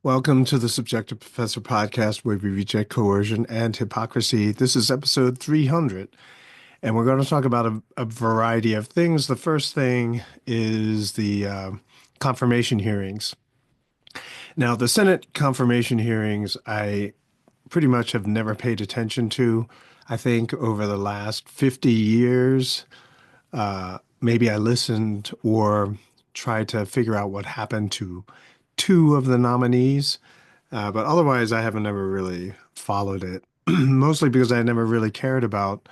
Welcome to the Subjective Professor podcast, where we reject coercion and hypocrisy. This is episode 300, and we're going to talk about a variety of things. The first thing is the confirmation hearings. Now, the Senate confirmation hearings, I pretty much have never paid attention to. I think over the last 50 years, maybe I listened or tried to figure out what happened to two of the nominees. But otherwise, I haven't ever really followed it, mostly because I never really cared about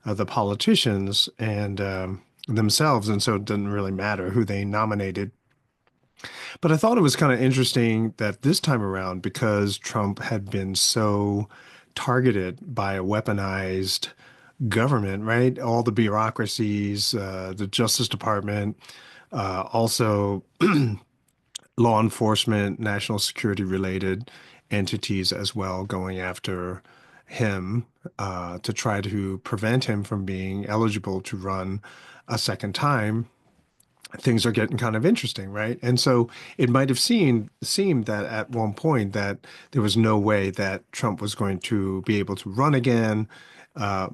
the politicians and themselves. And so it didn't really matter who they nominated. But I thought it was kind of interesting that this time around, because Trump had been so targeted by a weaponized government, right? All the bureaucracies, the Justice Department, also law enforcement, national security related entities as well going after him to try to prevent him from being eligible to run a second time. Things are getting kind of interesting, right? And so it might have seemed that at one point that there was no way that Trump was going to be able to run again,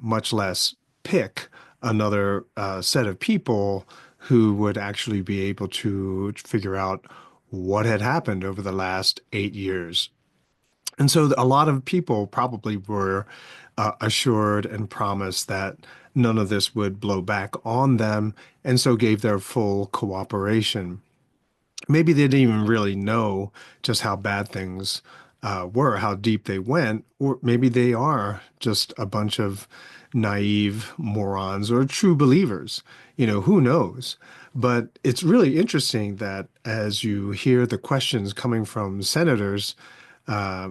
much less pick another set of people who would actually be able to figure out what had happened over the last 8 years. And so a lot of people probably were assured and promised that none of this would blow back on them, and so gave their full cooperation. Maybe they didn't even really know just how bad things were, how deep they went, or maybe they are just a bunch of naive morons or true believers. Who knows? But it's really interesting that as you hear the questions coming from senators, uh,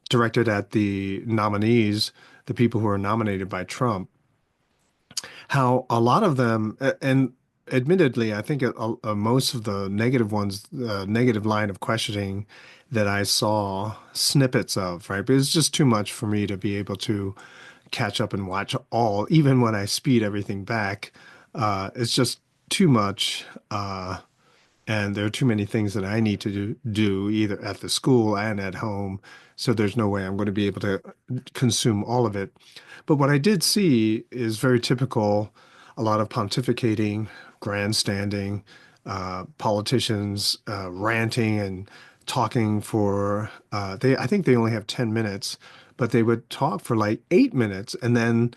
directed at the nominees, the people who are nominated by Trump, how a lot of them, and admittedly, I think most of the negative ones, negative line of questioning that I saw snippets of, right? But it's just too much for me to be able to catch up and watch all, even when I speed everything back. It's just too much. And there are too many things that I need to do either at the school and at home. So there's no way I'm going to be able to consume all of it. But what I did see is very typical, a lot of pontificating, grandstanding, politicians ranting and talking for I think they only have 10 minutes, but they would talk for like 8 minutes, and then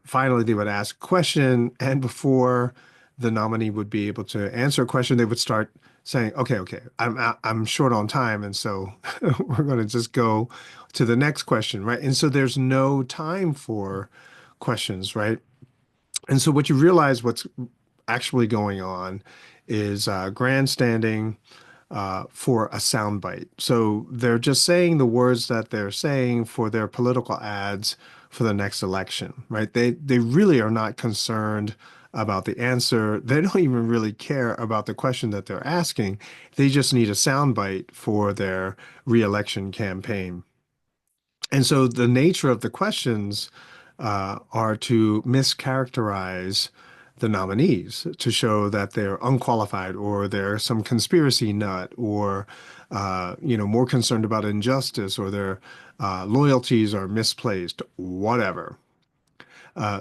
finally they would ask a question, and before the nominee would be able to answer a question, they would start saying, "Okay, I'm short on time, and so we're going to just go to the next question, right?" And so there's no time for questions, right? And so what you realize what's actually going on is grandstanding for a soundbite. So they're just saying the words that they're saying for their political ads for the next election, right? They really are not concerned about the answer. They don't even really care about the question that they're asking. They just need a soundbite for their reelection campaign. And so the nature of the questions are to mischaracterize the nominees to show that they're unqualified or they're some conspiracy nut or more concerned about injustice or their loyalties are misplaced, whatever.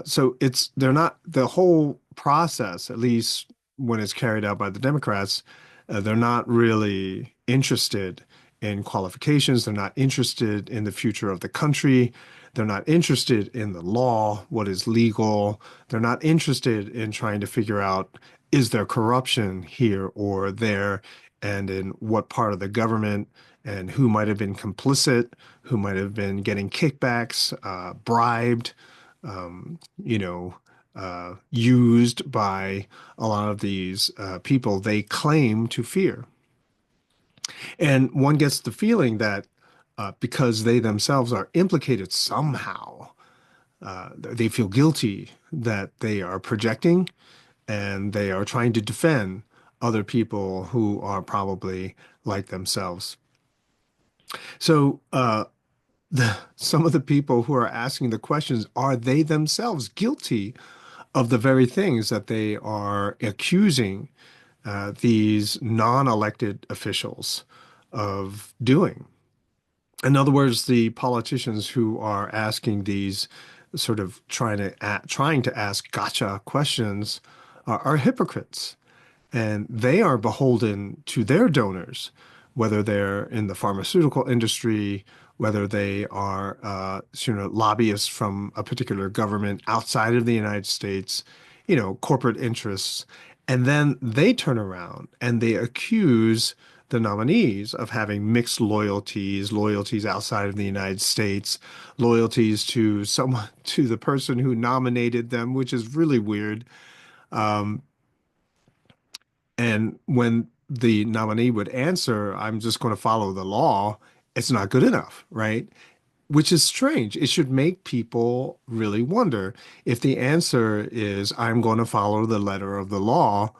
So they're not the whole process, at least when it's carried out by the Democrats, they're not really interested in qualifications. They're not interested in the future of the country. They're not interested in the law, what is legal. They're not interested in trying to figure out, is there corruption here or there, and in what part of the government, and who might have been complicit, who might have been getting kickbacks, bribed, you know, used by a lot of these people they claim to fear. And one gets the feeling that because they themselves are implicated somehow, they feel guilty that they are projecting and they are trying to defend other people who are probably like themselves. So, some of the people who are asking the questions, are they themselves guilty of the very things that they are accusing these non-elected officials of doing. In other words, the politicians who are asking these sort of trying to ask gotcha questions are hypocrites, and they are beholden to their donors, whether they're in the pharmaceutical industry, whether they are lobbyists from a particular government outside of the United States, corporate interests, and then they turn around and they accuse the nominees of having mixed loyalties, loyalties outside of the United States, loyalties to someone, to the person who nominated them, which is really weird. Um, and when the nominee would answer, I'm just going to follow the law, it's not good enough, right? Which is strange. It should make people really wonder if the answer is, I'm going to follow the letter of the law.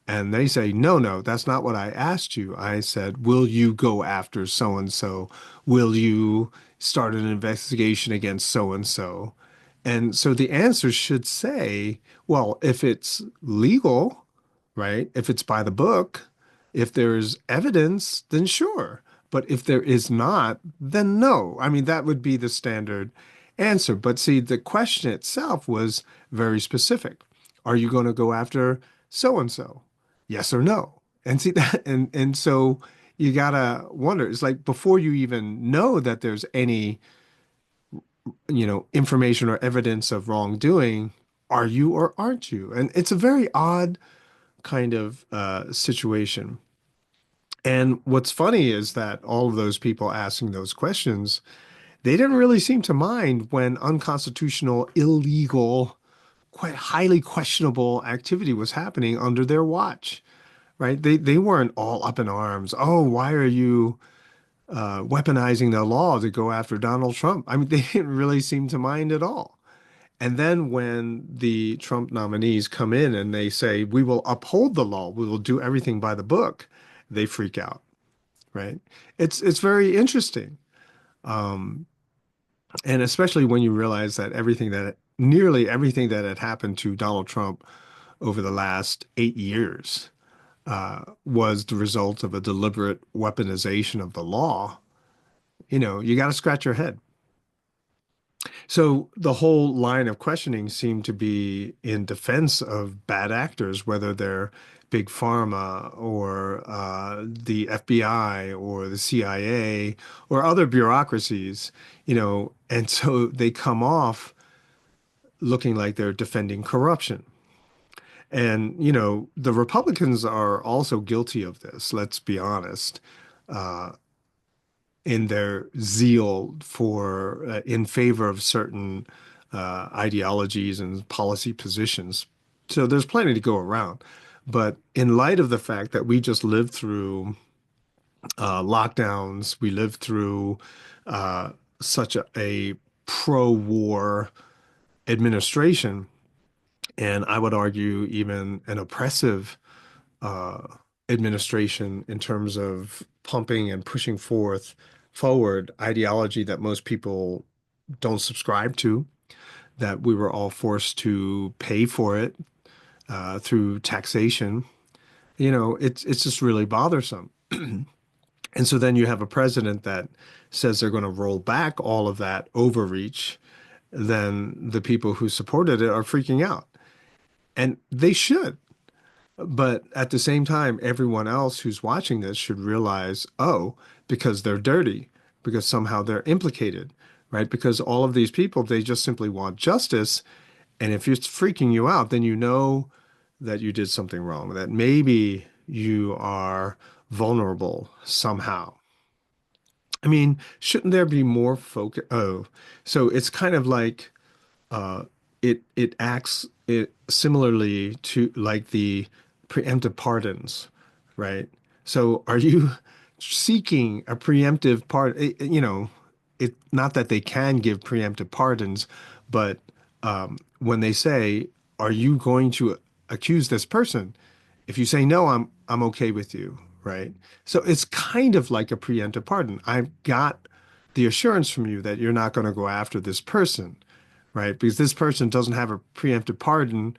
And they say, no, no, that's not what I asked you. I said, will you go after so and so? Will you start an investigation against so and so? And so the answer should say, well, if it's legal, right? If it's by the book, if there's evidence, then sure. But if there is not, then no. I mean, that would be the standard answer. But see, the question itself was very specific. Are you going to go after so and so? Yes or no? And see that, and so you gotta wonder. It's like before you even know that there's any, information or evidence of wrongdoing, are you or aren't you? And it's a very odd kind of situation. And what's funny is that all of those people asking those questions, they didn't really seem to mind when unconstitutional, illegal, quite highly questionable activity was happening under their watch, right? They weren't all up in arms. Oh, why are you weaponizing the law to go after Donald Trump? I mean, they didn't really seem to mind at all. And then when the Trump nominees come in and they say, we will uphold the law, we will do everything by the book, they freak out, right? It's very interesting. Um, and especially when you realize that nearly everything that had happened to Donald Trump over the last 8 years was the result of a deliberate weaponization of the law, you got to scratch your head. So the whole line of questioning seemed to be in defense of bad actors, whether they're big pharma or the FBI or the CIA or other bureaucracies, and so they come off looking like they're defending corruption. And, the Republicans are also guilty of this, let's be honest. In their zeal for in favor of certain ideologies and policy positions. So there's plenty to go around. But in light of the fact that we just lived through lockdowns, we lived through uh, such a pro-war administration, and I would argue even an oppressive uh, administration in terms of pumping and pushing forward ideology that most people don't subscribe to, that we were all forced to pay for it through taxation. It's just really bothersome. And so then you have a president that says they're going to roll back all of that overreach. Then the people who supported it are freaking out, and they should. But at the same time, everyone else who's watching this should realize, oh, because they're dirty, because somehow they're implicated, right? Because all of these people, they just simply want justice. And if it's freaking you out, then you know that you did something wrong, that maybe you are vulnerable somehow. I mean, shouldn't there be more focus? Oh, so it's kind of like uh, it acts similarly to like the preemptive pardons, right? So are you seeking a preemptive pardon? It not that they can give preemptive pardons, but when they say, "Are you going to accuse this person?" If you say no, I'm okay with you, right? So it's kind of like a preemptive pardon. I've got the assurance from you that you're not going to go after this person, right? Because this person doesn't have a preemptive pardon,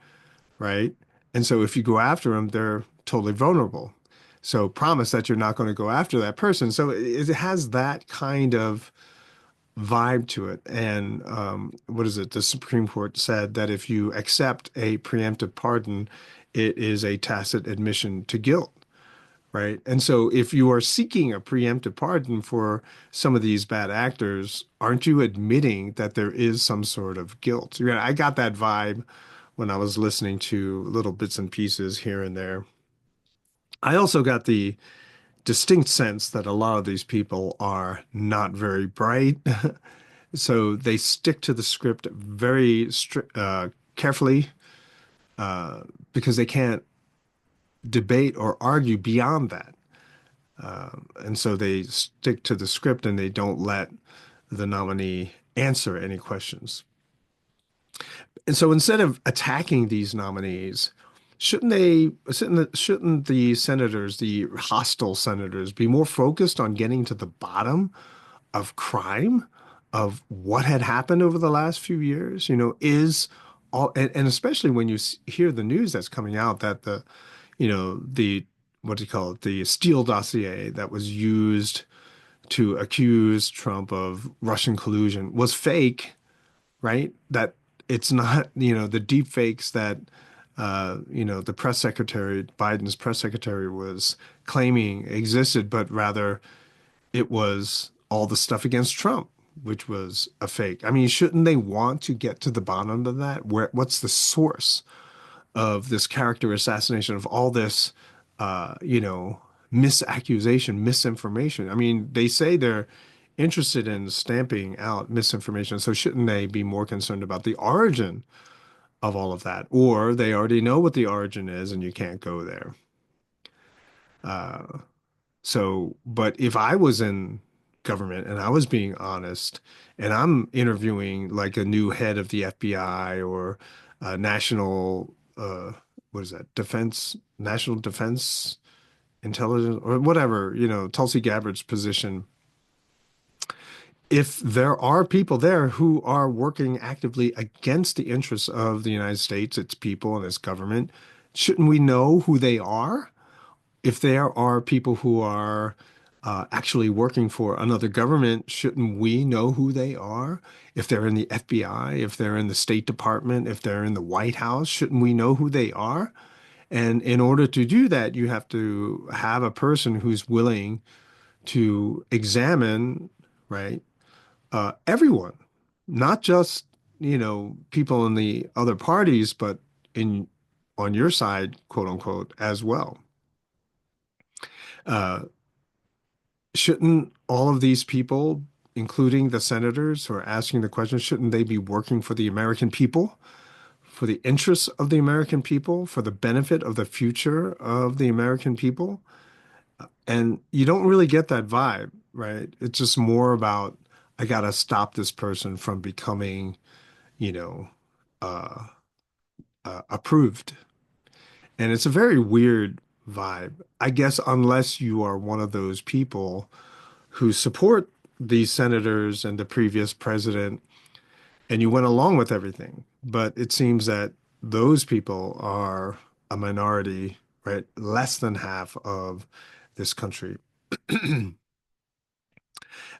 right? And so if you go after them, they're totally vulnerable. So promise that you're not going to go after that person. So it has that kind of vibe to it. And what is it? The Supreme Court said that if you accept a preemptive pardon, it is a tacit admission to guilt. Right. And so if you are seeking a preemptive pardon for some of these bad actors, aren't you admitting that there is some sort of guilt? Yeah, I got that vibe when I was listening to little bits and pieces here and there. I also got the distinct sense that a lot of these people are not very bright. So they stick to the script very carefully because they can't debate or argue beyond that. And so they stick to the script and they don't let the nominee answer any questions. And so instead of attacking these nominees, shouldn't the senators, the hostile senators, be more focused on getting to the bottom of crime, of what had happened over the last few years? Is all, and especially when you hear the news that's coming out that the what do you call it, the Steele dossier that was used to accuse Trump of Russian collusion was fake, right? That it's not, the deep fakes that, the press secretary, Biden's press secretary was claiming existed, but rather it was all the stuff against Trump, which was a fake. I mean, shouldn't they want to get to the bottom of that? What's the source of this character assassination, of all this, misaccusation, misinformation? I mean, they say they're interested in stamping out misinformation. So shouldn't they be more concerned about the origin of all of that? Or they already know what the origin is and you can't go there. But if I was in government and I was being honest and I'm interviewing like a new head of the FBI or national, what is that, national defense intelligence or whatever, Tulsi Gabbard's position, if there are people there who are working actively against the interests of the United States, its people, and its government, shouldn't we know who they are? If there are people who are actually working for another government, shouldn't we know who they are? If they're in the FBI, if they're in the State Department, if they're in the White House, shouldn't we know who they are? And in order to do that, you have to have a person who's willing to examine, right, everyone, not just, people in the other parties, but in on your side, quote unquote, as well. Uh, shouldn't all of these people, including the senators who are asking the question, shouldn't they be working for the American people, for the interests of the American people, for the benefit of the future of the American people? And you don't really get that vibe, right? It's just more about, I gotta stop this person from becoming, you know, uh, approved. And it's a very weird vibe. I guess unless you are one of those people who support these senators and the previous president and you went along with everything. But it seems that those people are a minority, right? Less than half of this country.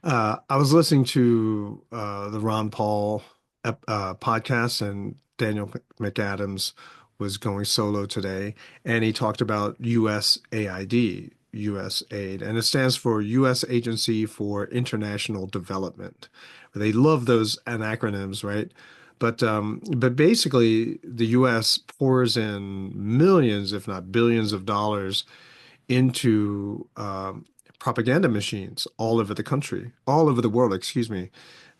I was listening to the Ron Paul podcast, and Daniel McAdams was going solo today, and he talked about USAID, U.S. aid, and it stands for U.S. Agency for International Development. They love those acronyms, right? But basically, the U.S. pours in millions, if not billions, of dollars into propaganda machines all over the country, all over the world, excuse me.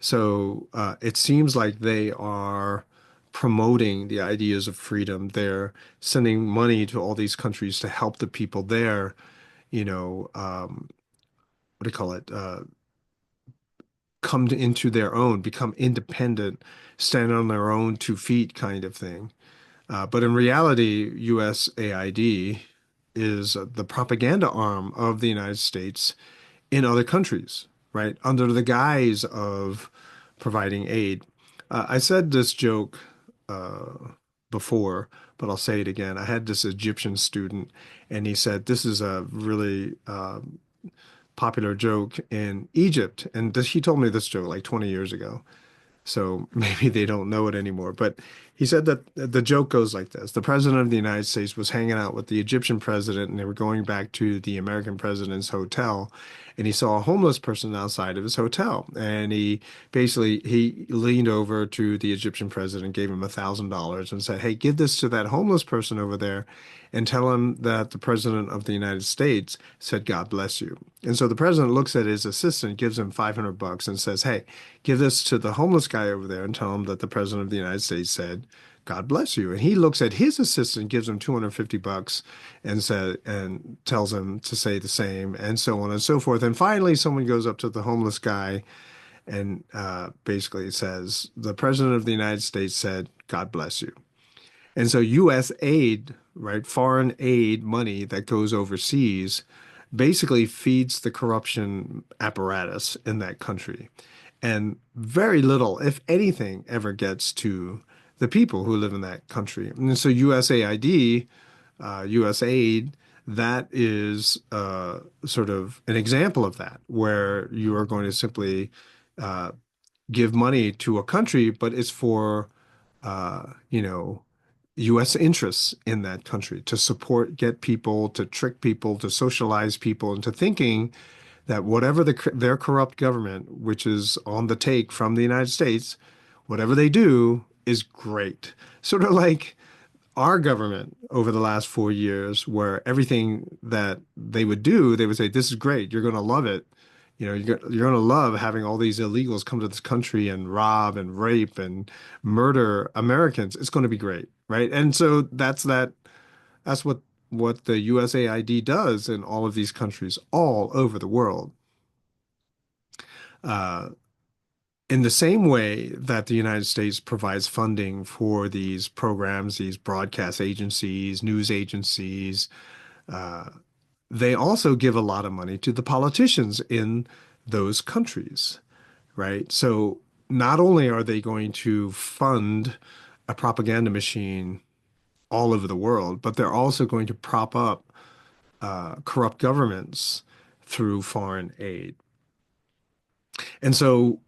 So it seems like they are promoting the ideas of freedom. They're sending money to all these countries to help the people there, what do you call it? Into their own, become independent, stand on their own 2 feet kind of thing. But in reality, USAID is the propaganda arm of the United States in other countries, right? Under the guise of providing aid. I said this joke. before, but I'll say it again. I had this Egyptian student, and he said this is a really popular joke in Egypt, and he told me this joke like 20 years ago. So maybe they don't know it anymore. But he said that the joke goes like this. The president of the United States was hanging out with the Egyptian president, and they were going back to the American president's hotel, and he saw a homeless person outside of his hotel. And he leaned over to the Egyptian president, gave him $1,000 and said, "Hey, give this to that homeless person over there and tell him that the president of the United States said, 'God bless you.'" And so the president looks at his assistant, gives him $500 and says, "Hey, give this to the homeless guy over there and tell him that the president of the United States said, 'God bless you.'" And he looks at his assistant, gives him $250 and tells him to say the same, and so on and so forth. And finally, someone goes up to the homeless guy and basically says, "The president of the United States said, 'God bless you.'" And so U.S. aid, right, foreign aid money that goes overseas basically feeds the corruption apparatus in that country. And very little, if anything, ever gets to the people who live in that country. And so USAID, US aid, that is sort of an example of that, where you are going to simply uh, give money to a country, but it's for, you know, U.S. interests in that country to support, get people, to trick people, to socialize people into thinking that whatever their corrupt government, which is on the take from the United States, whatever they do is great. Sort of like our government over the last 4 years, where everything that they would do, they would say, "This is great. You're going to love it. You're going to love having all these illegals come to this country and rob and rape and murder Americans. It's going to be great." Right. And so that's what the USAID does in all of these countries all over the world. Uh, in the same way that the United States provides funding for these programs, these broadcast agencies, news agencies, uh, they also give a lot of money to the politicians in those countries, right? So not only are they going to fund a propaganda machine all over the world, but they're also going to prop up corrupt governments through foreign aid. And so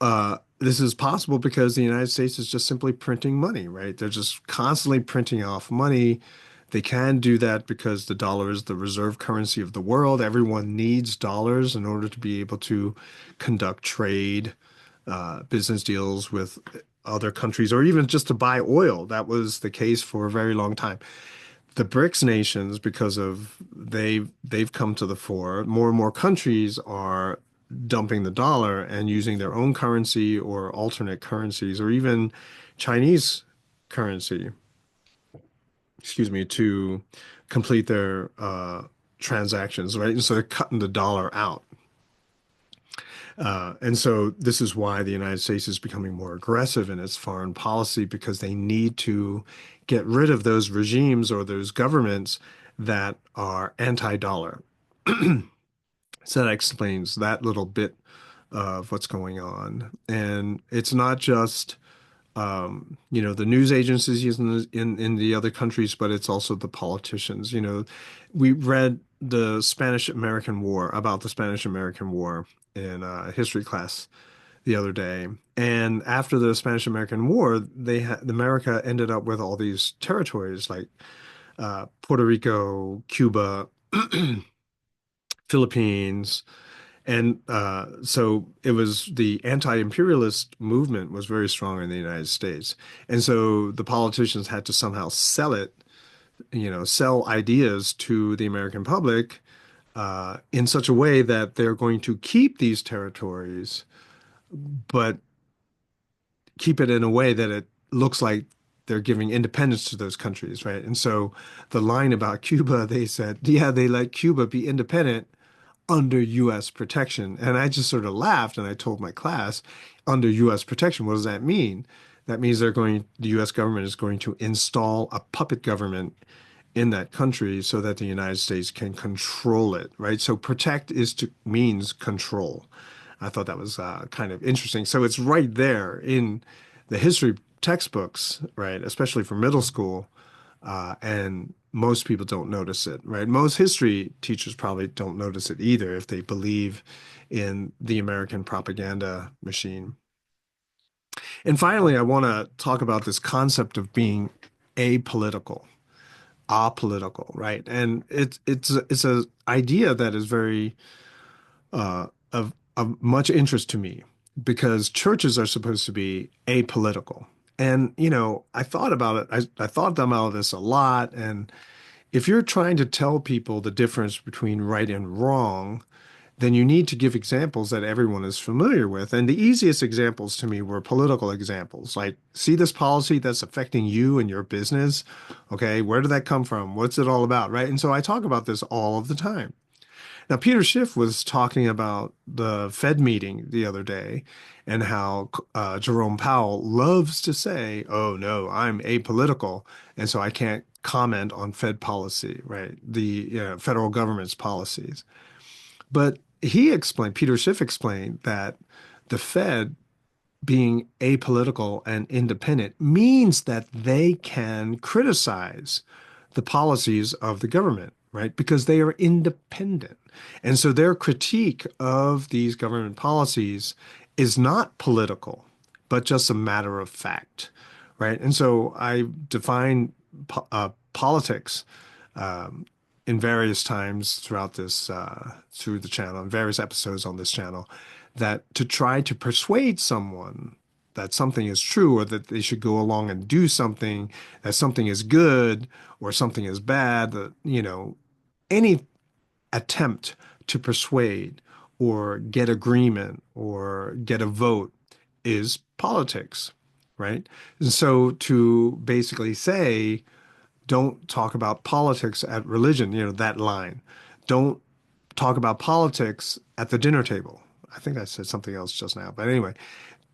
this is possible because the United States is just simply printing money, right? They're just constantly printing off money. They can do that because the dollar is the reserve currency of the world. Everyone needs dollars in order to be able to conduct trade, business deals with other countries, or even just to buy oil. That was the case for a very long time. The BRICS nations, because of they've come to the fore, more and more countries are dumping the dollar and using their own currency or alternate currencies or even Chinese currency, excuse me, to complete their transactions, right? And so they're cutting the dollar out. And so this is why the United States is becoming more aggressive in its foreign policy because they need to get rid of those regimes or those governments that are anti-dollar. So that explains that little bit of what's going on. And it's not just the news agencies in the other countries, but it's also the politicians. We read the Spanish-American War about the Spanish-American War in history class the other day. And after the Spanish-American War, America ended up with all these territories like Puerto Rico, Cuba, Philippines. And so it was the anti-imperialist movement was very strong in the United States. And so the politicians had to somehow sell it, sell ideas to the American public in such a way that they're going to keep these territories, but keep it in a way that it looks like they're giving independence to those countries, right? And so the line about Cuba, they said, yeah, they let Cuba be independent under U.S. protection. And I just sort of laughed and I told my class, under U.S. protection, what does that mean? That means the U.S. government is going to install a puppet government in that country so that the United States can control it, right? So protect means control. I thought that was kind of interesting. So it's right there in the history textbooks, right? Especially for middle school, And most people don't notice it, right? Most history teachers probably don't notice it either if they believe in the American propaganda machine. And finally, I want to talk about this concept of being apolitical, apolitical, right? And it's a idea that is very of much interest to me because churches are supposed to be apolitical. And, I thought about it. I thought about this a lot. And if you're trying to tell people the difference between right and wrong, then you need to give examples that everyone is familiar with. And the easiest examples to me were political examples, like, see this policy that's affecting you and your business? Okay, where did that come from? What's it all about, right? And so I talk about this all of the time. Now, Peter Schiff was talking about the Fed meeting the other day and how Jerome Powell loves to say, oh, no, I'm apolitical. And so I can't comment on Fed policy, right? The federal government's policies. But Peter Schiff explained that the Fed being apolitical and independent means that they can criticize the policies of the government, right? Because they are independent. And so their critique of these government policies is not political, but just a matter of fact, right? And so I define politics in various times throughout this through the channel, in various episodes on this channel, that to try to persuade someone that something is true or that they should go along and do something, that something is good or something is bad, that, any attempt to persuade or get agreement or get a vote is politics, right? And so to basically say, don't talk about politics at religion, that line. Don't talk about politics at the dinner table. I think I said something else just now, but anyway,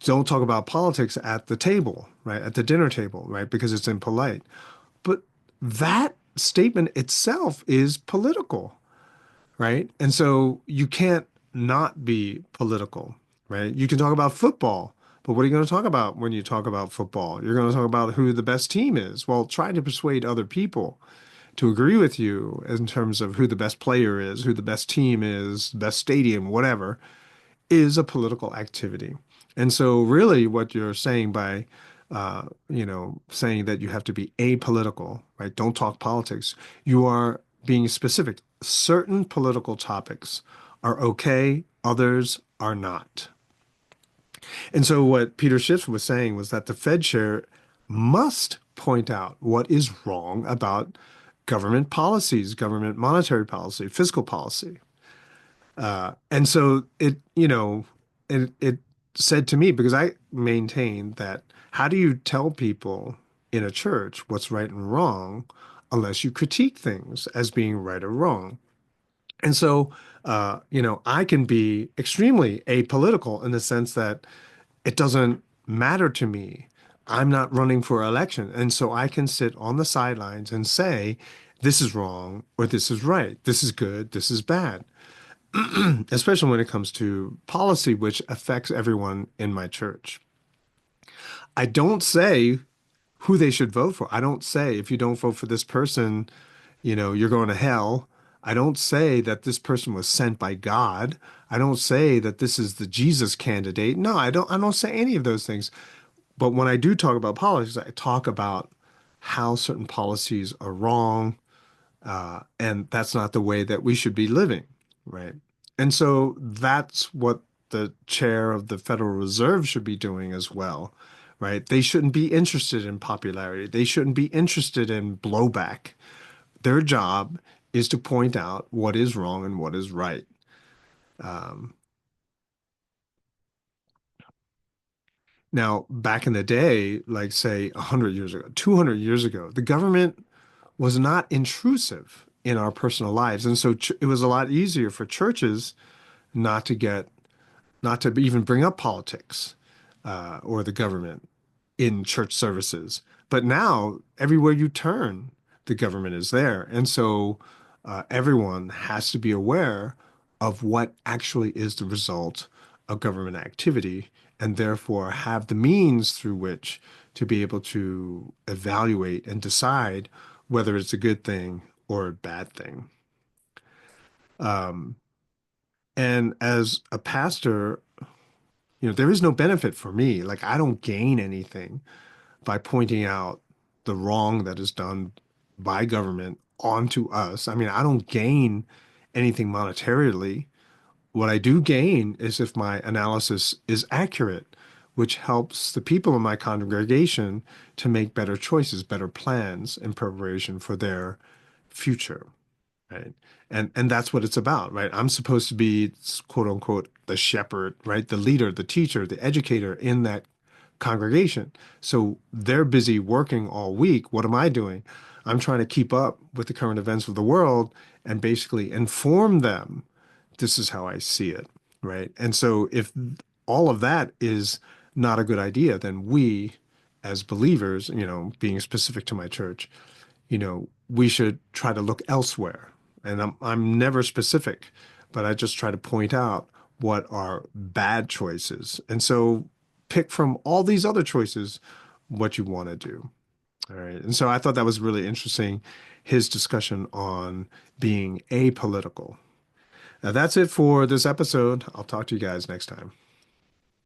don't talk about politics at the table, right? At the dinner table, right? Because it's impolite. But that statement itself is political, right? And so you can't not be political, right? You can talk about football, but what are you going to talk about when you talk about football? You're going to talk about who the best team is. Well, try to persuade other people to agree with you in terms of who the best player is, who the best team is, best stadium, whatever, is a political activity. And so really what you're saying by saying that you have to be apolitical, right? Don't talk politics. You are being specific. Certain political topics are okay, others are not. And so what Peter Schiff was saying was that the Fed chair must point out what is wrong about government policies, government monetary policy, fiscal policy. And so it said to me, because I maintain that how do you tell people in a church what's right and wrong unless you critique things as being right or wrong? And so, I can be extremely apolitical in the sense that it doesn't matter to me. I'm not running for election. And so I can sit on the sidelines and say, this is wrong or this is right. This is good. This is bad. Especially when it comes to policy, which affects everyone in my church. I don't say who they should vote for. I don't say if you don't vote for this person, you're going to hell. I don't say that this person was sent by God. I don't say that this is the Jesus candidate. No, I don't say any of those things. But when I do talk about politics, I talk about how certain policies are wrong, and that's not the way that we should be living, right? And so that's what the chair of the Federal Reserve should be doing as well, right? They shouldn't be interested in popularity. They shouldn't be interested in blowback. Their job is to point out what is wrong and what is right. Um, Now, back in the day, like say 100 years ago, 200 years ago, the government was not intrusive in our personal lives. And so it was a lot easier for churches not to get, not to even bring up politics or the government in church services. But now, everywhere you turn, the government is there. And so everyone has to be aware of what actually is the result of government activity and therefore have the means through which to be able to evaluate and decide whether it's a good thing or a bad thing. Um, and as a pastor, there is no benefit for me. Like, I don't gain anything by pointing out the wrong that is done by government onto us. I mean, I don't gain anything monetarily. What I do gain is if my analysis is accurate, which helps the people in my congregation to make better choices, better plans in preparation for their future, right? And that's what it's about, right? I'm supposed to be, quote unquote, the shepherd, right? The leader, the teacher, the educator in that congregation. So they're busy working all week. What am I doing? I'm trying to keep up with the current events of the world and basically inform them. This is how I see it, right? And so if all of that is not a good idea, then we as believers, being specific to my church, we should try to look elsewhere. And I'm never specific, but I just try to point out what are bad choices. And so pick from all these other choices what you want to do. All right. And so I thought that was really interesting, his discussion on being apolitical. Now that's it for this episode. I'll talk to you guys next time.